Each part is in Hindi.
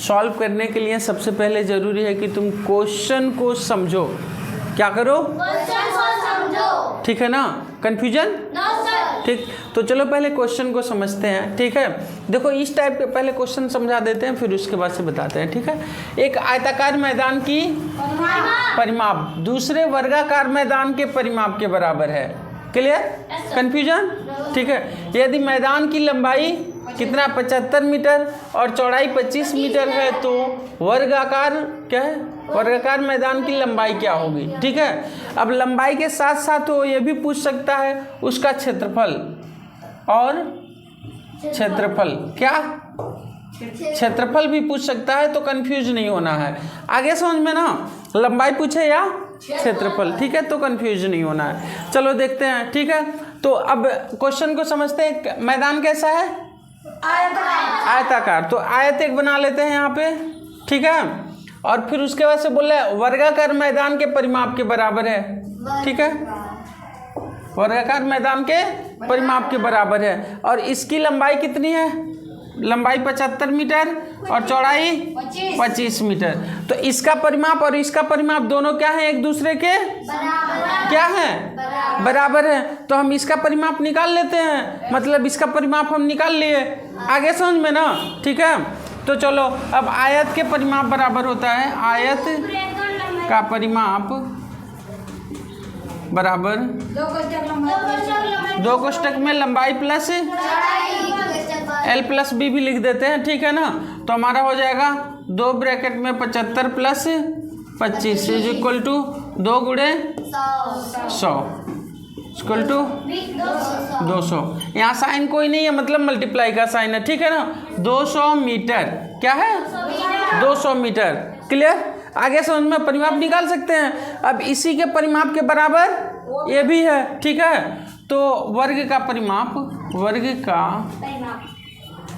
सॉल्व करने के लिए सबसे पहले ज़रूरी है कि तुम क्वेश्चन को समझो। क्या करो? क्वेश्चन को समझो। ठीक है ना? कन्फ्यूजन? No sir. ठीक, तो चलो पहले क्वेश्चन को समझते हैं। ठीक है, देखो इस टाइप के पहले क्वेश्चन समझा देते हैं, फिर उसके बाद से बताते हैं। ठीक है, एक आयताकार मैदान की परिमाप दूसरे वर्गाकार मैदान के परिमाप के बराबर है। क्लियर? कन्फ्यूजन? ठीक है, यदि मैदान की लंबाई कितना 75 मीटर और चौड़ाई 25 मीटर है तो वर्गाकार क्या है? वर्गाकार मैदान की लंबाई क्या होगी? ठीक है, अब लंबाई के साथ साथ वो ये भी पूछ सकता है उसका क्षेत्रफल और क्षेत्रफल क्या? क्षेत्रफल भी पूछ सकता है, तो कंफ्यूज नहीं होना है। आगे समझ में ना, लंबाई पूछे या क्षेत्रफल, ठीक है, तो कंफ्यूज नहीं होना है। चलो देखते हैं। ठीक है, तो अब क्वेश्चन को समझते हैं। मैदान कैसा है? आयताकार। तो आयत एक बना लेते हैं यहाँ पे। ठीक है, और फिर उसके बाद से बोल रहे हैं वर्गाकार मैदान के परिमाप के बराबर है। ठीक है, वर्गाकार मैदान के परिमाप के बराबर है, और इसकी लंबाई कितनी है? लंबाई 75 मीटर और चौड़ाई 25 मीटर। तो इसका परिमाप और इसका परिमाप दोनों क्या है? एक दूसरे के क्या है? बराबर है। तो हम इसका परिमाप निकाल लेते हैं, मतलब इसका परिमाप हम निकाल लिए। आगे समझ में ना? ठीक है, तो चलो अब आयत के परिमाप बराबर होता है, आयत का परिमाप बराबर दो कोष्टक में लंबाई प्लस L प्लस बी भी लिख देते हैं। ठीक है ना, तो हमारा हो जाएगा 2 ब्रैकेट में 75 प्लस 25 इज इक्वल टू 2 गुणे 100 इक्वल टू 200। यहाँ साइन कोई नहीं है, मतलब मल्टीप्लाई का साइन है। ठीक है ना, 200 मीटर क्या है? 200 मीटर। क्लियर? आगे समझ में परिमाप निकाल सकते हैं। अब इसी के परिमाप के बराबर ये भी है। ठीक है, तो वर्ग का परिमाप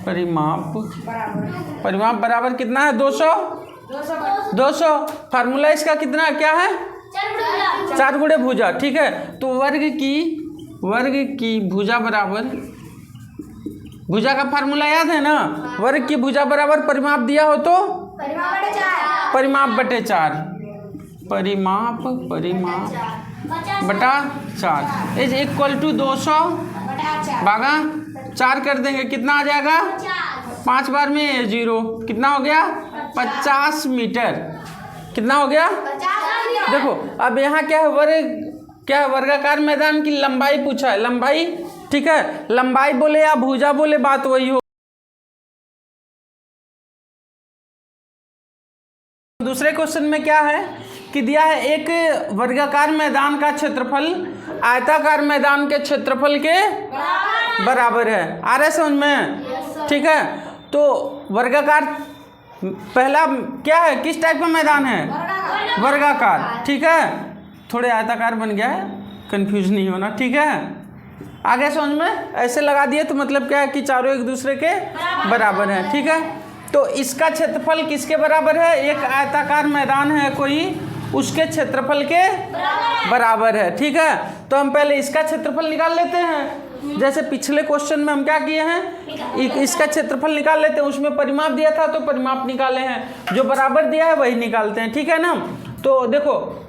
परिमाप बराबर कितना है? 200। फार्मूला इसका कितना क्या है? 4 गुणे भुजा। ठीक है, तो वर्ग की भुजा बराबर, भुजा का फार्मूला याद है ना? वर्ग की भुजा बराबर परिमाप दिया हो तो परिमाप बटे 4, परिमाप बटा 4 इज इक्वल टू 200 भागा 4 कर देंगे, कितना आ जाएगा? 5 बार में 0, कितना हो गया? 50 मीटर। कितना हो गया? देखो अब यहाँ क्या है? वर्गाकार मैदान की लंबाई पूछा है, लंबाई। ठीक है, लंबाई बोले या भुजा बोले बात वही हो। दूसरे क्वेश्चन में क्या है कि दिया है एक वर्गाकार मैदान का क्षेत्रफल आयताकार मैदान के क्षेत्रफल के बराबर है। आ रहा है समझ में? ठीक है, तो वर्गाकार पहला क्या है? किस टाइप का मैदान है? वर्गाकार। ठीक है, थोड़े आयताकार बन गया है, कंफ्यूज नहीं होना। ठीक है, आगे समझ में? ऐसे लगा दिए तो मतलब क्या है कि चारों एक दूसरे के बराबर हैं। ठीक है, तो इसका क्षेत्रफल किसके बराबर है? एक आयताकार मैदान है कोई, उसके क्षेत्रफल के बराबर है। ठीक है, तो हम पहले इसका क्षेत्रफल निकाल लेते हैं। जैसे पिछले क्वेश्चन में हम क्या किए हैं? इसका क्षेत्रफल निकाल लेते हैं, उसमें परिमाप दिया था तो परिमाप निकाले हैं, जो बराबर दिया है वही निकालते हैं। ठीक है ना, तो देखो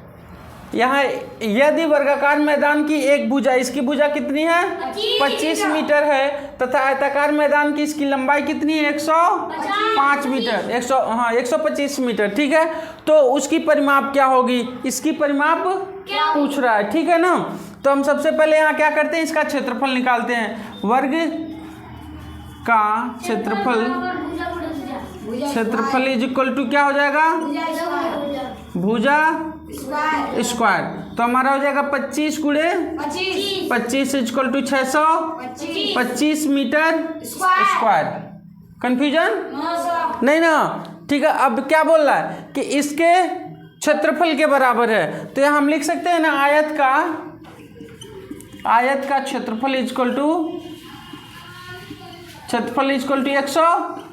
यहाँ यदि वर्गाकार मैदान की एक भुजा, इसकी भुजा कितनी है? 25 मीटर है, तथा आयताकार मैदान की इसकी लंबाई कितनी है? 105 मीटर, 125 मीटर। ठीक है, तो उसकी परिमाप क्या होगी? इसकी परिमाप पूछ रहा है। ठीक है ना, तो हम सबसे पहले यहाँ क्या करते हैं? इसका क्षेत्रफल निकालते हैं। वर्ग का क्षेत्रफल इज इक्वल टू क्या हो जाएगा? भुजा स्क्वायर। तो हमारा हो जाएगा 25 गुणे 25 is equal to 625 metre square. Confusion नहीं ना? ठीक है, अब क्या बोल रहा है कि इसके क्षेत्रफल के बराबर है, तो यहाँ हम लिख सकते हैं ना आयत का क्षेत्रफल is equal to 625 sorry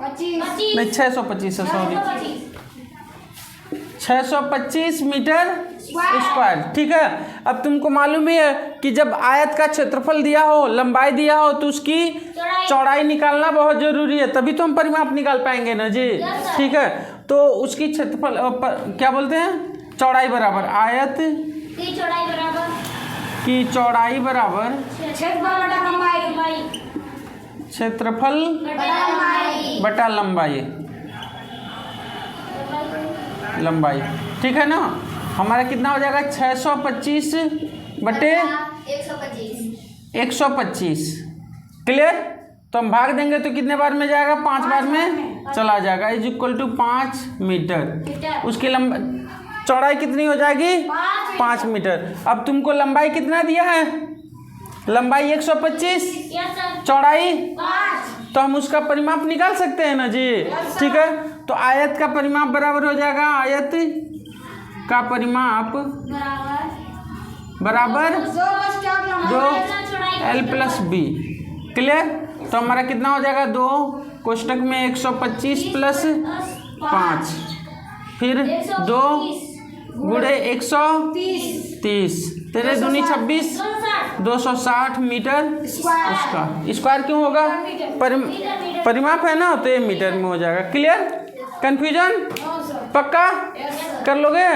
625 metre square. ठीक है, अब तुमको मालूम ही है कि जब आयत का क्षेत्रफल दिया हो, लंबाई दिया हो, तो उसकी चौड़ाई निकालना बहुत जरूरी है, तभी तो हम परिमाप निकाल पाएंगे ना जी। ठीक है, तो उसकी क्षेत्रफल क्या बोलते हैं, चौड़ाई बराबर आयत की चौड़ाई बराबर की चौड़ाई बराबर क्षेत्रफल क्षेत्रफल बटा बटा लंबाई लंबाई। लंबाई ठीक है ना, हमारा कितना हो जाएगा 625 बटे 125। क्लियर, तो हम भाग देंगे तो कितने बार में जाएगा, 5 बार में चला जाएगा, इज इक्वल टू 5 मीटर। उसकी चौड़ाई कितनी हो जाएगी, 5 मीटर। अब तुमको लंबाई कितना दिया है, लंबाई 125, चौड़ाई 5। तो हम उसका परिमाप निकाल सकते हैं ना जी। ठीक है, तो आयत का परिमाप बराबर हो जाएगा, आयत का परिमाप बराबर 2l+b। क्लियर, तो हमारा कितना हो जाएगा, 2 कोष्टक में 125 प्लस 5, फिर 2 गुणे 130, तेरे दूनी 26, 260 मीटर उसका स्क्वायर क्यों होगा, परिमाप है ना, तो ये मीटर में हो जाएगा। क्लियर, कंफ्यूजन पक्का कर लोगे।